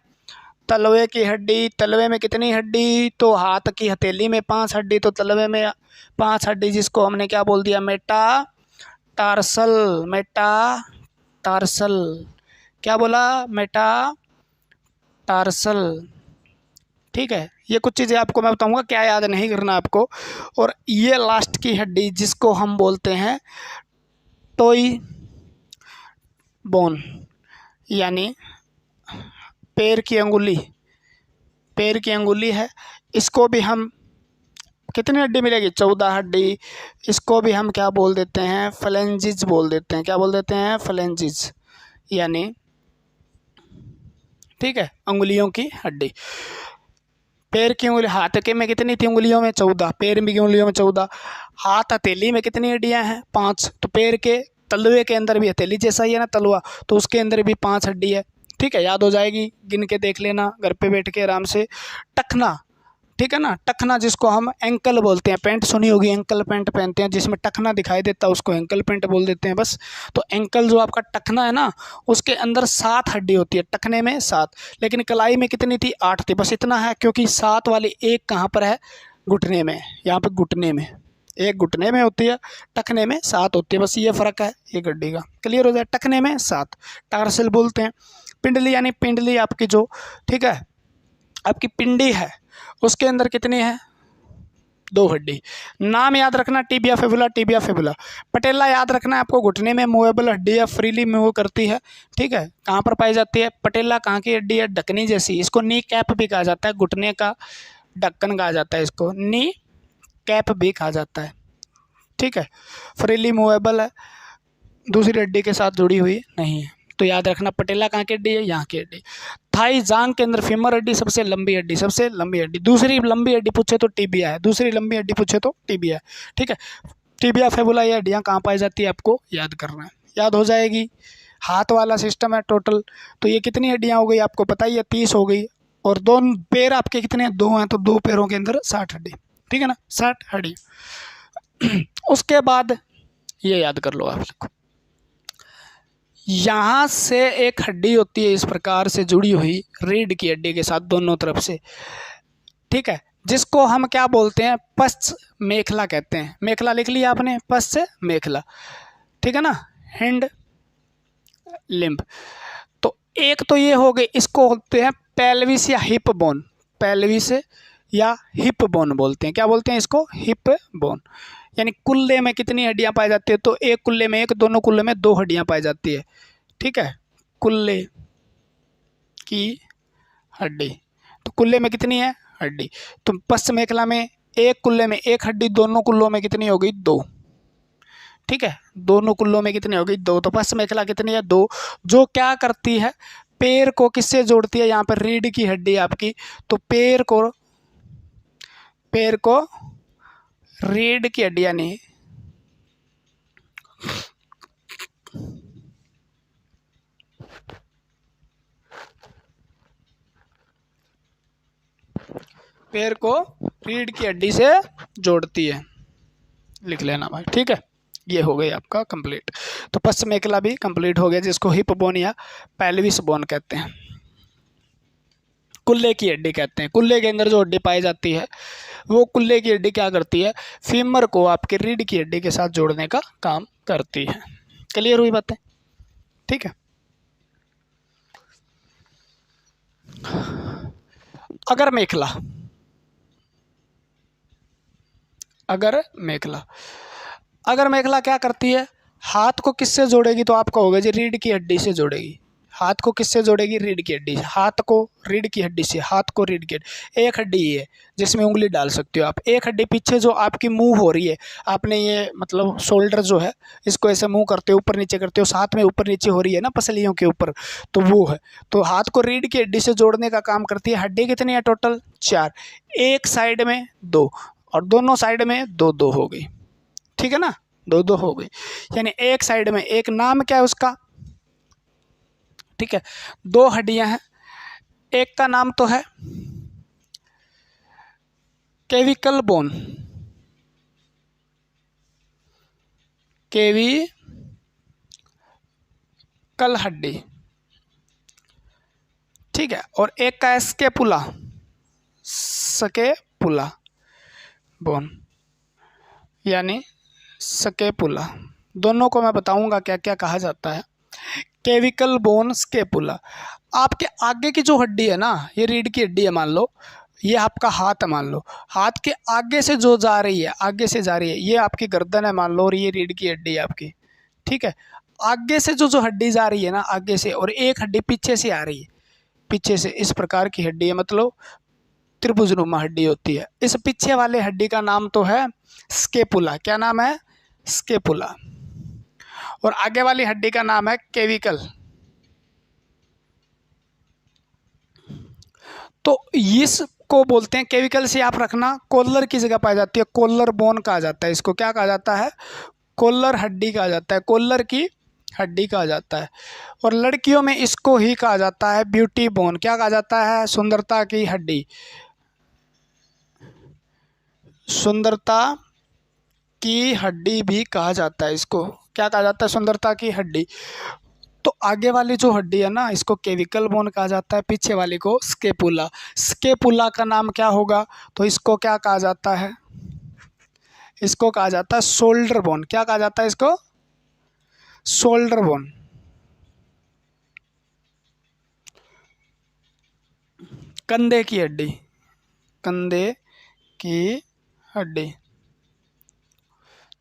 तलवे की हड्डी। तलवे में कितनी हड्डी? तो हाथ की हथेली में 5 हड्डी, तो तलवे में 5 हड्डी, जिसको हमने क्या बोल दिया? Meta tarsal. Meta tarsal. क्या बोला? मेटा टार्सल, ठीक है। ये कुछ चीज़ें आपको मैं बताऊंगा, क्या याद नहीं करना आपको। और ये लास्ट की हड्डी, जिसको हम बोलते हैं टोई बोन, यानी पैर की अंगुली। पैर की अंगुली है, इसको भी हम कितनी हड्डी मिलेगी? 14 हड्डी। इसको भी हम क्या बोल देते हैं? फ्लेंजिज बोल देते हैं। क्या बोल देते हैं? फ्लेंजिज, यानी, ठीक है, अंगुलियों की हड्डी। पैर की उंगली, हाथ के में कितनी थी उंगलियों में? 14। पैर की उंगलियों में 14। हाथ हथेली में कितनी हड्डियां हैं? 5। तो पैर के तलवे के अंदर भी, हथेली जैसा ही है ना तलवा, तो उसके अंदर भी 5 हड्डी है, ठीक है। याद हो जाएगी, गिन के देख लेना घर पे बैठ के आराम से। टखना, ठीक है ना, टखना, जिसको हम एंकल बोलते हैं। पैंट सुनी होगी, एंकल पैंट पहनते हैं, जिसमें टखना दिखाई देता है, उसको एंकल पैंट बोल देते हैं, बस। तो एंकल जो आपका टखना है ना, उसके अंदर 7 हड्डी होती है, टखने में 7। लेकिन कलाई में कितनी थी? 8 थी, बस इतना है, क्योंकि 7 वाली एक कहाँ पर है? घुटने में। यहाँ पे घुटने में, एक घुटने में होती है, टखने में 7 होती है, बस ये फ़र्क है एक हड्डी का। क्लियर हो जाए? टखने में 7, टार्सल बोलते हैं। पिंडली, यानी पिंडली आपकी जो, ठीक है, आपकी पिंडी है, उसके अंदर कितनी है? दो हड्डी। नाम याद रखना, टिबिया फिबुला, टिबिया फिबुला। पटेला याद रखना है आपको, घुटने में मूवेबल हड्डी है, फ्रीली मूव करती है, ठीक है। कहाँ पर पाई जाती है पटेला? कहाँ की हड्डी है? ढकनी जैसी। इसको नी कैप भी कहा जाता है, घुटने का ढक्कन कहा जाता है, इसको नी कैप भी कहा जाता है, ठीक है। फ्रीली मूवेबल है, दूसरी हड्डी के साथ जुड़ी हुई नहीं है। तो याद रखना पटेला कहाँ की हड्डी है? यहाँ की हड्डी। थाई जांग के अंदर फीमर हड्डी सबसे लंबी हड्डी, सबसे लंबी हड्डी। दूसरी लंबी हड्डी पूछे तो टिबिया है, दूसरी लंबी हड्डी पूछे तो टिबिया है, ठीक है। टिबिया फेबुला ये हड्डियाँ कहाँ पाई जाती है आपको याद करना है, याद हो जाएगी। हाथ वाला सिस्टम है टोटल, तो ये कितनी हड्डियाँ हो गई आपको पता ही है, 30 हो गई। और दो पैर आपके कितने? 2 हैं, तो 2 पैरों के अंदर 60 हड्डी, ठीक है ना, 60 हड्डी। उसके बाद ये याद कर लो आप लोग, यहाँ से एक हड्डी होती है इस प्रकार से जुड़ी हुई रीढ़ की हड्डी के साथ दोनों तरफ से, ठीक है, जिसको हम क्या बोलते हैं? पश्च मेखला कहते हैं। मेखला लिख लिया आपने, पश्च मेखला, ठीक है ना, हिंड लिम्ब। तो एक तो ये हो गई, इसको होते हैं पेल्विस या हिप बोन, पेल्विस या हिप बोन बोलते हैं। क्या बोलते हैं इसको? Hip bone. यानी कुल्ले में कितनी हड्डियां पाई जाती है? तो एक कुल्ले में एक, दोनों कुल्ले में 2 हड्डियां पाई जाती है, ठीक है। कुल्ले की हड्डी, तो कुल्ले में कितनी है हड्डी? तो पश्च मेखला में एक कुल्ले में एक हड्डी, दोनों कुल्लों में कितनी हो गई? 2, ठीक है। दोनों कुल्लों में कितनी हो गई? 2। तो पश्च मेखला कितनी है? 2। जो क्या करती है? पैर को किससे जोड़ती है? यहाँ पर रीढ़ की हड्डी आपकी, तो पैर को रीढ़ की हड्डी यानी पैर को रीढ़ की हड्डी से जोड़ती है, लिख लेना भाई, ठीक है। ये हो गई आपका कंप्लीट। तो पश्च मेखला भी कंप्लीट हो गया, जिसको हिप बोन या पेल्विस बोन कहते हैं, कुल्ले की हड्डी कहते हैं। कुल्ले के अंदर जो हड्डी पाई जाती है, वो कुल्ले की हड्डी क्या करती है? फीमर को आपके रीढ़ की हड्डी के साथ जोड़ने का काम करती है। क्लियर हुई बातें? ठीक है। अगर मेखला, अगर मेखला क्या करती है? हाथ को किससे जोड़ेगी? तो आपका होगा जी रीढ़ की हड्डी से जोड़ेगी। हाथ को किससे जोड़ेगी? रीढ़ की हड्डी से। हाथ को रीढ़ की हड्डी से, हाथ को रीढ़ की हड्डी। एक हड्डी है जिसमें उंगली डाल सकते हो आप। एक हड्डी पीछे जो आपकी मूव हो रही है, आपने ये मतलब शोल्डर जो है इसको ऐसे मूव करते हो, ऊपर नीचे करते हो, साथ में ऊपर नीचे हो रही है ना पसलियों के ऊपर, तो वो है। तो हाथ को रीढ़ की हड्डी से जोड़ने का काम करती है। हड्डी कितनी है टोटल? 4। एक साइड में 2 और दोनों साइड में 2-2 हो गई, ठीक है ना, 2-2 हो गई। यानी एक साइड में एक, नाम क्या है उसका? ठीक है, 2 हड्डियां हैं। एक का नाम तो है केविकल बोन, केविकल हड्डी, ठीक है। और एक का है स्केपुला, स्केपुला बोन यानी स्केपुला। दोनों को मैं बताऊंगा क्या क्या कहा जाता है। Clavicle bone, scapula. आपके आगे की जो हड्डी है ना, ये रीढ़ की हड्डी है मान लो, ये आपका हाथ है मान लो, हाथ के आगे से जो जा रही है, आगे से जा रही है, ये आपकी गर्दन है मान लो, और ये रीढ़ की हड्डी है आपकी, ठीक है। आगे से जो हड्डी जा रही है ना, आगे से, और एक हड्डी पीछे से आ रही है, पीछे से, इस प्रकार की हड्डी है, मतलब त्रिभुजनुमा हड्डी होती है। इस पीछे वाले हड्डी का नाम तो है स्केपुला। क्या नाम है? स्केपुला। और आगे वाली हड्डी का नाम है केविकल। तो इसको बोलते हैं केविकल से आप रखना, कोलर की जगह पाई जाती है, कोलर बोन कहा जाता है इसको। क्या कहा जाता है? कोलर हड्डी कहा जाता है, कोलर की हड्डी कहा जाता है। और लड़कियों में इसको ही कहा जाता है ब्यूटी बोन। क्या कहा जाता है? सुंदरता की हड्डी, सुंदरता की हड्डी भी कहा जाता है इसको। क्या कहा जाता है? सुंदरता की हड्डी। तो आगे वाली जो हड्डी है ना, इसको केविकल बोन कहा जाता है, पीछे वाली को स्केपुला। स्केपुला का नाम क्या होगा? तो इसको क्या कहा जाता है? इसको कहा जाता है शोल्डर बोन। क्या कहा जाता है इसको? Shoulder bone. कंधे की हड्डी, कंधे की हड्डी,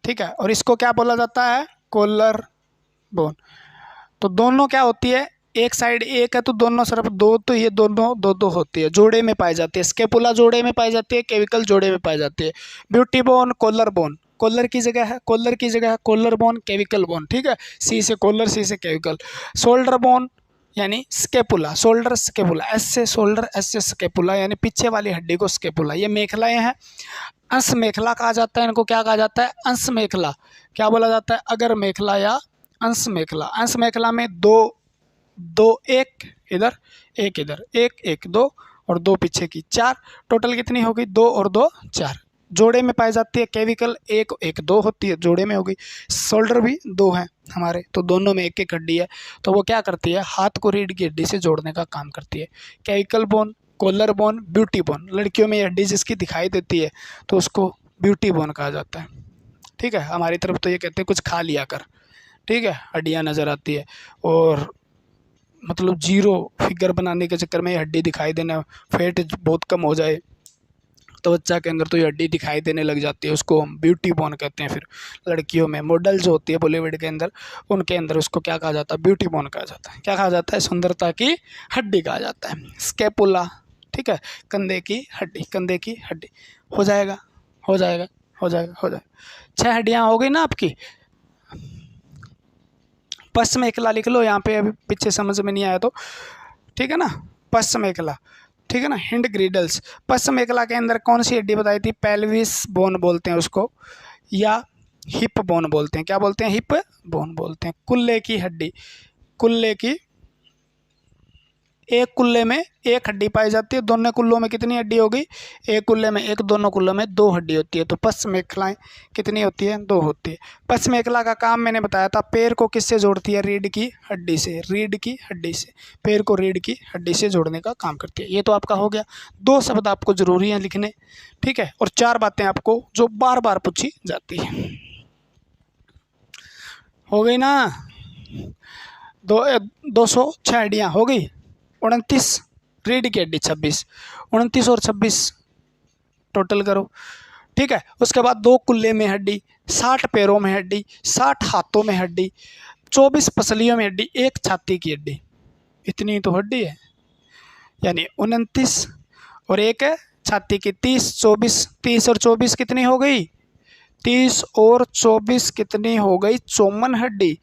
ठीक है। और इसको क्या बोला जाता है, कॉलर बोन। तो दोनों क्या होती है, एक साइड एक है तो दोनों तरफ दो, तो ये दोनों दो दो होती है, जोड़े में पाई जाती है। स्केपुला जोड़े में पाई जाती है, केविकल जोड़े में पाई जाती है। Beauty bone, collar bone, collar की जगह है, कॉलर की जगह है कॉलर बोन, केविकल बोन, ठीक है। सी से कॉलर, सी से केविकल। शोल्डर बोन यानी स्केपुला, शोल्डर स्केपुला, एस से शोल्डर, एस से स्केपुला, यानी पीछे वाली हड्डी को स्केपुला। ये मेखलाएं हैं, अंश मेखला कहा जाता है इनको। क्या कहा जाता है, अंश मेखला। क्या बोला जाता है, अगर मेखला या अंश मेखला। अंश मेखला में दो दो, एक इधर एक इधर, एक एक दो और दो पीछे की, चार। टोटल कितनी होगी, दो और दो चार। जोड़े में पाई जाती है, केविकल एक एक दो होती है, जोड़े में होगी। शोल्डर भी दो हैं हमारे, तो दोनों में एक एक हड्डी है। तो वो क्या करती है, हाथ को रीढ़ की हड्डी से जोड़ने का काम करती है। Clavicle bone, collar bone, beauty bone. लड़कियों में ये हड्डी जिसकी दिखाई देती है तो उसको ब्यूटी बोन कहा जाता है, ठीक है। हमारी तरफ तो ये कहते हैं कुछ खा लिया कर, ठीक है, हड्डियाँ नज़र आती है। और मतलब जीरो फिगर बनाने के चक्कर में ये हड्डी दिखाई देना, फैट बहुत कम हो जाए तो बच्चा के अंदर तो ये हड्डी दिखाई देने लग जाती है, उसको हम ब्यूटी बोन कहते हैं। फिर लड़कियों में मॉडल जो होती है बॉलीवुड के अंदर, उनके अंदर उसको क्या कहा जाता है, ब्यूटी बोन कहा जाता है। क्या कहा जाता है, सुंदरता की हड्डी कहा जाता है। स्केपुला, ठीक है, कंधे की हड्डी, कंधे की हड्डी। हो जाएगा, हो जाएगा, हो जाएगा, हो जाएगा। 6 हड्डियाँ हो गई ना आपकी। पश्च मेखला लिख लो यहाँ पे, अभी पीछे समझ में नहीं आया तो, ठीक है ना। पश्च मेखला, ठीक है ना। Hind girdles. पश्च मेखला के अंदर कौन सी हड्डी बताई थी, पेल्विस बोन बोलते हैं उसको, या हिप बोन बोलते हैं। क्या बोलते हैं, हिप बोन बोलते हैं। कुल्ले की हड्डी, कुल्ले की, एक कुल्ले में एक हड्डी पाई जाती है। दोनों कुल्लों में कितनी हड्डी होगी, एक कुल्ले में एक, दोनों कुल्लों में दो हड्डी होती है। तो पश्च मेखलाएं कितनी होती है, दो होती है। पश्च मेखला का काम मैंने बताया था, पैर को किससे जोड़ती है, रीढ़ की हड्डी से, रीढ़ की हड्डी से। पैर को रीढ़ की हड्डी से जोड़ने का काम करती है। ये तो आपका हो गया। 2 शब्द आपको जरूरी हैं लिखने, ठीक है। और 4 बातें आपको जो बार बार पूछी जाती है। हो गई ना, 206 हड्डियाँ हो गई। 29 रीढ़ की हड्डी, 26, 29 और 26 टोटल करो, ठीक है। उसके बाद 2 कुल्ले में हड्डी, 60 पैरों में हड्डी, 60 हाथों में हड्डी, 24 पसलियों में हड्डी, 1 छाती की हड्डी। इतनी तो हड्डी है, यानी 29 और 1 है छाती की, 30, 24, 30 और 24 कितनी हो गई, 30 और 24 कितनी हो गई, 54 हड्डी।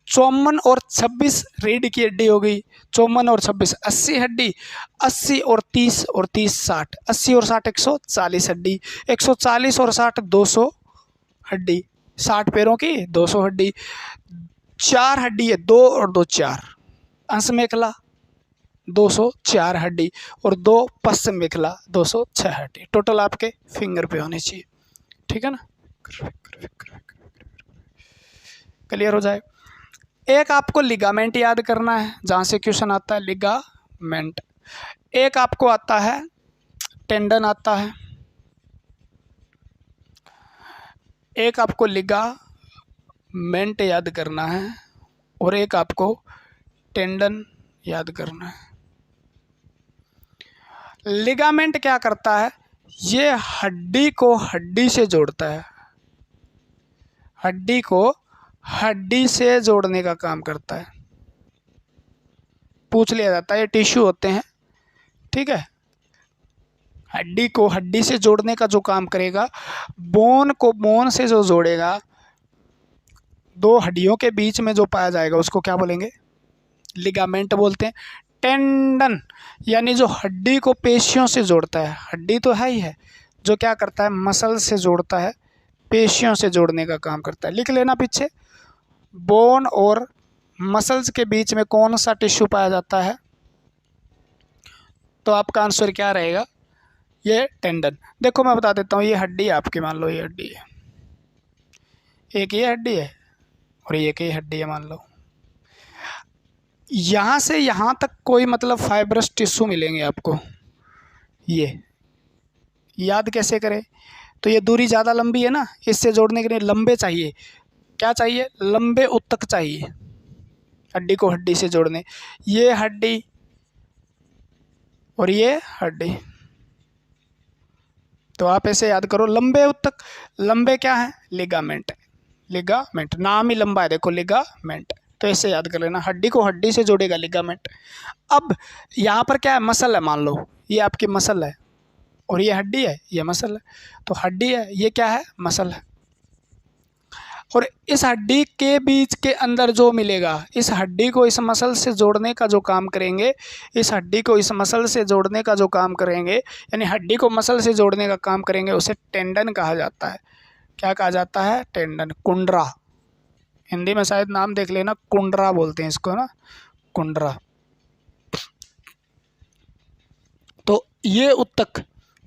54 और 26 रीढ़ की हड्डी हो गई। 54 और 26 80 हड्डी। 80 और 30 और 30 60, 80 और 60 140 हड्डी। 140 और 60 200 हड्डी। 60 पैरों की 200 हड्डी। 4 हड्डी है, 2 और 2 4। अंश मेखला 204 हड्डी और 2 पश्च मेखला 206 हड्डी। टोटल आपके फिंगर पे होनी चाहिए, ठीक है ना। क्लियर हो जाए। एक आपको लिगामेंट याद करना है, जहाँ से क्वेश्चन आता है लिगामेंट। एक आपको आता है टेंडन आता है, एक आपको लिगामेंट याद करना है और एक आपको टेंडन याद करना है। लिगामेंट क्या करता है, ये हड्डी को हड्डी से जोड़ता है, हड्डी को हड्डी से जोड़ने का काम करता है। पूछ लिया जाता है, ये टिश्यू होते हैं, ठीक है। हड्डी को हड्डी से जोड़ने का जो काम करेगा, बोन को बोन से जो जोड़ेगा, 2 हड्डियों के बीच में जो पाया जाएगा उसको क्या बोलेंगे, लिगामेंट बोलते हैं। टेंडन यानी जो हड्डी को पेशियों से जोड़ता है, हड्डी तो है ही है, जो क्या करता है, मसल से जोड़ता है, पेशियों से जोड़ने का काम करता है। लिख लेना पीछे, बोन और मसल्स के बीच में कौन सा टिश्यू पाया जाता है, तो आपका आंसर क्या रहेगा, ये टेंडन। देखो मैं बता देता हूँ, ये हड्डी है आपकी, मान लो ये हड्डी है, एक ये हड्डी है और एक ये हड्डी है मान लो। यहाँ से यहाँ तक कोई मतलब फाइब्रस टिश्यू मिलेंगे आपको। ये याद कैसे करें, तो ये दूरी ज़्यादा लंबी है ना, इससे जोड़ने के लिए लंबे चाहिए, क्या चाहिए, लंबे उत्तक चाहिए हड्डी को हड्डी से जोड़ने। ये हड्डी और ये हड्डी, तो आप ऐसे याद करो, लंबे उत्तक, लंबे क्या है, लिगामेंट, लिगामेंट नाम ही लंबा है, देखो लिगामेंट, तो ऐसे याद कर लेना, हड्डी को हड्डी से जोड़ेगा लिगामेंट। अब यहाँ पर क्या है, मसल है, मान लो ये आपकी मसल है और ये हड्डी है, ये मसल है, तो हड्डी है, ये क्या है, मसल है, और इस हड्डी के बीच के अंदर जो मिलेगा, इस हड्डी को इस मसल से जोड़ने का जो काम करेंगे, इस हड्डी को इस मसल से जोड़ने का जो काम करेंगे, यानी हड्डी को मसल से जोड़ने का काम करेंगे, उसे टेंडन कहा जाता है। क्या कहा जाता है, टेंडन, कुंडरा, हिंदी में शायद नाम देख लेना, कुंडरा बोलते हैं इसको ना, कुंडरा। तो ये उत्तक,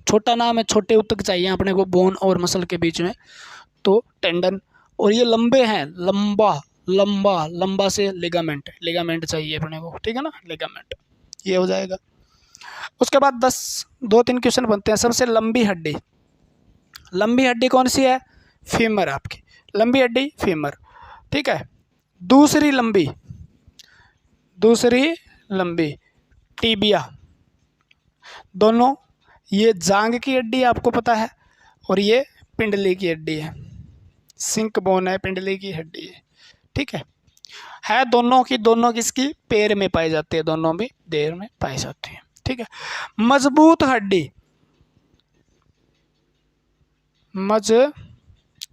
छोटा नाम है, छोटे उत्तक चाहिए अपने को बोन और मसल के बीच में, तो टेंडन। और ये लंबे हैं, लंबा लंबा, लंबा से लिगामेंट, लिगामेंट चाहिए अपने को, ठीक है ना, लिगामेंट, ये हो जाएगा। उसके बाद 2-3 क्वेश्चन बनते हैं। सबसे लंबी हड्डी, लंबी हड्डी कौन सी है, फीमर, आपकी लंबी हड्डी फीमर, ठीक है। दूसरी लंबी, दूसरी लंबी टीबिया, दोनों, ये जांग की हड्डी आपको पता है, और ये पिंडली की हड्डी है, सिंक बोन है, पिंडली की हड्डी है, ठीक है दोनों की, दोनों किसकी, पैर में पाई जाती है, दोनों भी पैर में पाई जाती है, ठीक है। मजबूत हड्डी,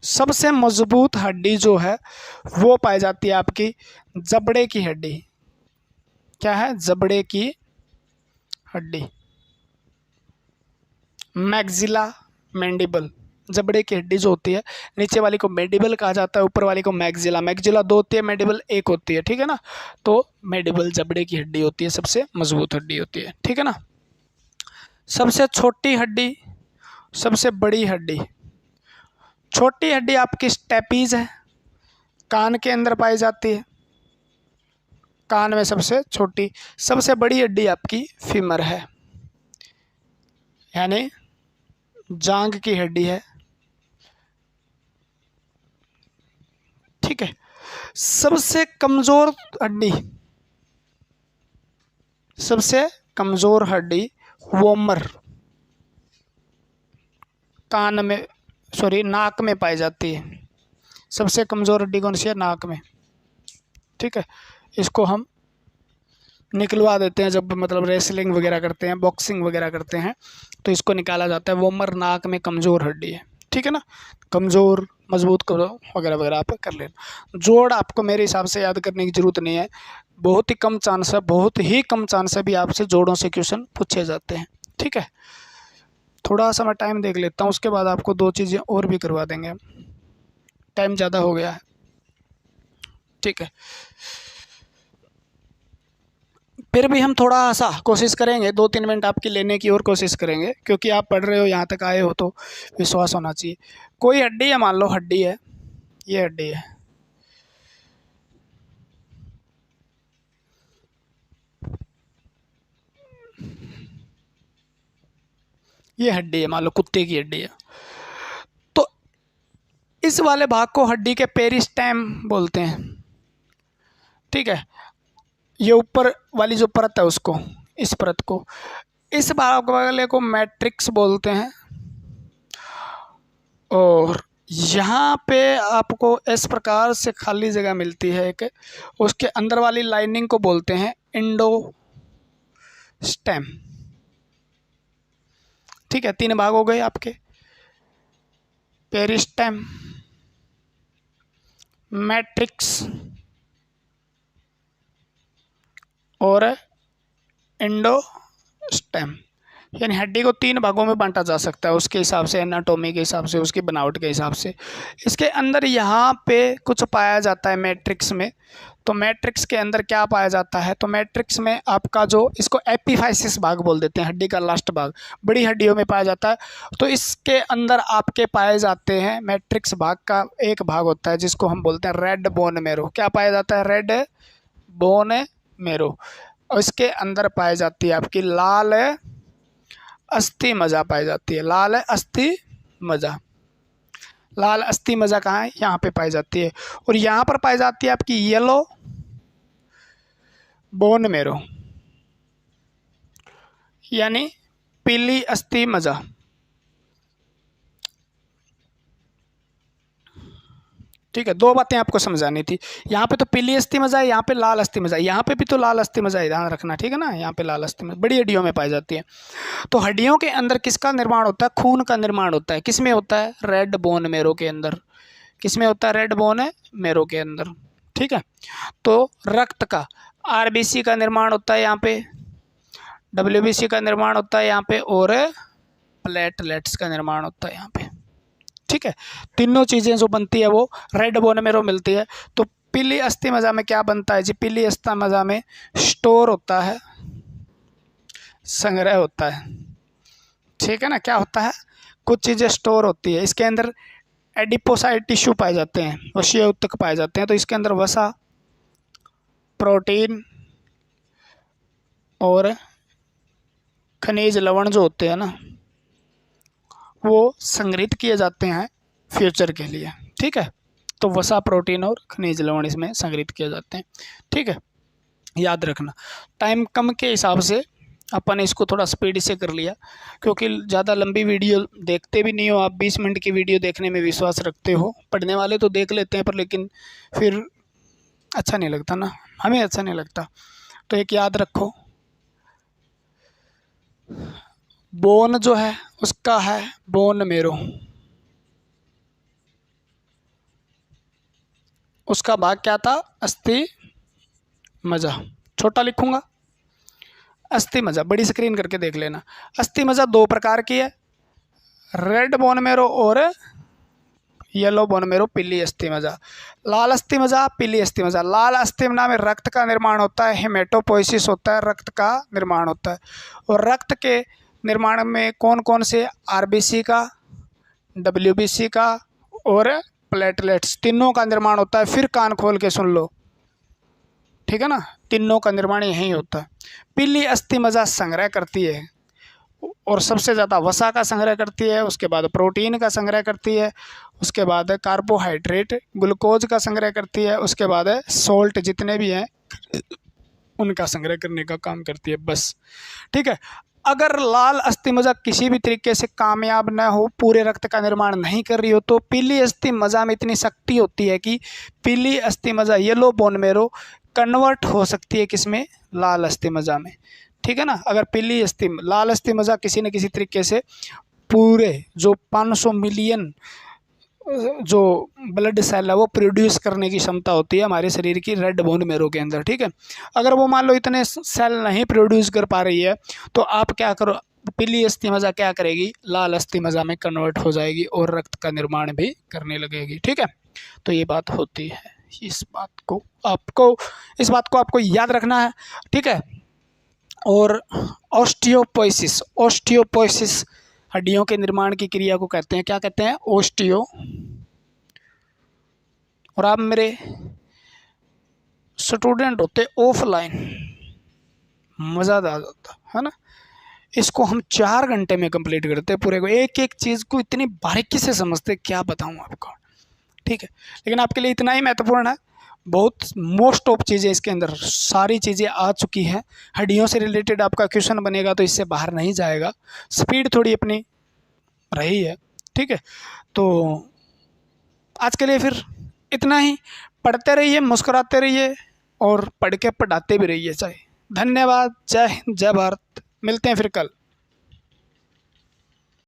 सबसे मजबूत हड्डी जो है वो पाई जाती है आपकी जबड़े की हड्डी। क्या है, जबड़े की हड्डी, मैक्सिला मैंडिबल, जबड़े की हड्डी जो होती है, नीचे वाली को मैंडिबल कहा जाता है, ऊपर वाली को मैक्सिला, मैक्सिला 2 होती है, मैंडिबल 1 होती है, ठीक है ना। तो मैंडिबल जबड़े की हड्डी होती है, सबसे मजबूत हड्डी होती है, ठीक है ना। सबसे छोटी हड्डी, सबसे बड़ी हड्डी, छोटी हड्डी आपकी स्टेपीज है, कान के अंदर पाई जाती है, कान में सबसे छोटी। सबसे बड़ी हड्डी आपकी फीमर है, यानी जांग की हड्डी है, ठीक है। सबसे कमजोर हड्डी, सबसे कमजोर हड्डी वोमर, कान में, सॉरी नाक में पाई जाती है। सबसे कमजोर हड्डी कौन सी है, नाक में, ठीक है। इसको हम निकलवा देते हैं जब मतलब रेसलिंग वगैरह करते हैं, बॉक्सिंग वगैरह करते हैं, तो इसको निकाला जाता है। वोमर नाक में कमज़ोर हड्डी है, ठीक है ना, कमज़ोर मजबूत वगैरह वगैरह आप कर लेना। जोड़ आपको मेरे हिसाब से याद करने की ज़रूरत नहीं है, बहुत ही कम चांस है, बहुत ही कम चांस है भी आपसे जोड़ों से क्वेश्चन पूछे जाते हैं, ठीक है। थोड़ा सा मैं टाइम देख लेता हूँ, उसके बाद आपको 2 चीज़ें और भी करवा देंगे, टाइम ज़्यादा हो गया है, ठीक है। फिर भी हम थोड़ा सा कोशिश करेंगे, 2-3 मिनट आपकी लेने की और कोशिश करेंगे, क्योंकि आप पढ़ रहे हो, यहाँ तक आए हो तो विश्वास होना चाहिए। कोई हड्डी है, मान लो हड्डी है, ये हड्डी है, ये हड्डी है, मान लो कुत्ते की हड्डी है, तो इस वाले भाग को हड्डी के पेरिस्टेम बोलते हैं, ठीक है। ये ऊपर वाली जो परत है उसको, इस परत को, इस भाग वाले को मैट्रिक्स बोलते हैं, और यहाँ पे आपको इस प्रकार से खाली जगह मिलती है एक, उसके अंदर वाली लाइनिंग को बोलते हैं एंडोस्टेम, ठीक है। 3 भाग हो गए आपके, पेरिस्टेम, मैट्रिक्स और एंडोस्टेम, यानी हड्डी को 3 भागों में बांटा जा सकता है, उसके हिसाब से, एनाटॉमी के हिसाब से, उसकी बनावट के हिसाब से। इसके अंदर यहाँ पे कुछ पाया जाता है मैट्रिक्स में, तो मैट्रिक्स के अंदर क्या पाया जाता है, तो मैट्रिक्स में आपका जो, इसको एपिफाइसिस भाग बोल देते हैं, हड्डी का लास्ट भाग, बड़ी हड्डियों में पाया जाता है। तो इसके अंदर आपके पाए जाते हैं, मैट्रिक्स भाग का एक भाग होता है जिसको हम बोलते हैं रेड बोन मेरो। क्या पाया जाता है, रेड बोन मेरो, और इसके अंदर पाई जाती है आपकी लाल अस्थि मज्जा पाई जाती है, लाल अस्थि मज्जा, लाल अस्थि मज्जा कहाँ है, यहाँ पे पाई जाती है। और यहाँ पर पाई जाती है आपकी येलो बोन मेरो, यानी पीली अस्थि मज्जा, ठीक है, दो बातें आपको समझानी थी। यहाँ पे तो पीली अस्थि मज्जा है, यहाँ पे लाल अस्थि मज्जा है, यहाँ पे भी तो लाल अस्थि मज्जा है, ध्यान रखना, ठीक है ना। यहाँ पे लाल अस्थि मज्जा बड़ी हड्डियों में पाई जाती है। तो हड्डियों के अंदर किसका निर्माण होता है? खून का निर्माण होता है। किस में होता है? रेड बोन मेरो के अंदर। किस में होता है? रेड बोन मेरो के अंदर, ठीक है। तो रक्त का, आरबीसी का निर्माण होता है यहाँ पे, डब्ल्यूबीसी का निर्माण होता है यहाँ पे, और प्लेटलेट्स का निर्माण होता है यहाँ पे, ठीक है। तीनों चीज़ें जो बनती है वो रेड बोन मेरो मिलती है। तो पीली अस्थि मज्जा में क्या बनता है जी? पीली अस्थि मज्जा में स्टोर होता है, संग्रह होता है, ठीक है ना। क्या होता है? कुछ चीज़ें स्टोर होती है। इसके अंदर एडिपोसाइट टिश्यू पाए जाते हैं, वसीय ऊतक पाए जाते हैं। तो इसके अंदर वसा, प्रोटीन और खनिज लवण जो होते हैं ना, वो संग्रहित किए जाते हैं फ्यूचर के लिए, ठीक है। तो वसा, प्रोटीन और खनिज लवण इसमें संग्रहित किए जाते हैं, ठीक है। याद रखना, टाइम कम के हिसाब से अपन इसको थोड़ा स्पीड से कर लिया, क्योंकि ज़्यादा लंबी वीडियो देखते भी नहीं हो आप। 20 मिनट की वीडियो देखने में विश्वास रखते हो, पढ़ने वाले तो देख लेते हैं, पर लेकिन फिर अच्छा नहीं लगता ना, हमें अच्छा नहीं लगता। तो एक याद रखो, बोन जो है उसका है बोन मेरो, उसका भाग क्या था? अस्थि मज्जा। छोटा लिखूंगा, अस्थि मज्जा, बड़ी स्क्रीन करके देख लेना। अस्थि मज्जा दो प्रकार की है, रेड बोन मेरो और येलो बोन मेरो, पीली अस्थि मज्जा। लाल अस्थि मज्जा, पीली अस्थि मज्जा। लाल अस्थि मज्जा में रक्त का निर्माण होता है, हेमेटोपोइसिस होता है, रक्त का निर्माण होता है। और रक्त के निर्माण में कौन कौन से? आरबीसी का, डब्ल्यूबीसी का और प्लेटलेट्स, तीनों का निर्माण होता है। फिर कान खोल के सुन लो, ठीक है ना, तीनों का निर्माण यहीं होता है। पीली अस्थि मज्जा संग्रह करती है, और सबसे ज़्यादा वसा का संग्रह करती है, उसके बाद प्रोटीन का संग्रह करती है, उसके बाद कार्बोहाइड्रेट, ग्लूकोज का संग्रह करती है, उसके बाद सॉल्ट जितने भी हैं उनका संग्रह करने का काम करती है, बस, ठीक है। अगर लाल अस्थि मज्जा किसी भी तरीके से कामयाब न हो, पूरे रक्त का निर्माण नहीं कर रही हो, तो पीली अस्थि मज्जा में इतनी शक्ति होती है कि पीली अस्थि मज्जा, येलो बोन मेरो, कन्वर्ट हो सकती है किसमें? लाल अस्थि मज्जा में, ठीक है ना। अगर पीली अस्थि, लाल अस्थि मज्जा किसी न किसी तरीके से पूरे जो 500 मिलियन जो ब्लड सेल है वो प्रोड्यूस करने की क्षमता होती है हमारे शरीर की रेड बोन मेरो के अंदर, ठीक है। अगर वो मान लो इतने सेल नहीं प्रोड्यूस कर पा रही है, तो आप क्या करो? पीली अस्थि मज्जा क्या करेगी? लाल अस्थि मज्जा में कन्वर्ट हो जाएगी और रक्त का निर्माण भी करने लगेगी, ठीक है। तो ये बात होती है, इस बात को आपको याद रखना है, ठीक है। और ऑस्टियोपोइसिस हड्डियों के निर्माण की क्रिया को कहते हैं, क्या कहते हैं? ऑस्टियो। और आप मेरे स्टूडेंट होते ऑफलाइन, मज़ेदार होता है ना। इसको हम 4 घंटे में कंप्लीट करते हैं पूरे को, एक एक चीज़ को इतनी बारीकी से समझते, क्या बताऊं आपको, ठीक है। लेकिन आपके लिए इतना ही महत्वपूर्ण है, बहुत मोस्ट ऑफ चीज़ें इसके अंदर सारी चीज़ें आ चुकी हैं। हड्डियों से रिलेटेड आपका क्वेश्चन बनेगा तो इससे बाहर नहीं जाएगा, स्पीड थोड़ी अपनी रही है, ठीक है। तो आज के लिए फिर इतना ही, पढ़ते रहिए, मुस्कुराते रहिए और पढ़ के पढ़ाते भी रहिए चाहे। धन्यवाद, जय हिंद, जय भारत। मिलते हैं फिर कल।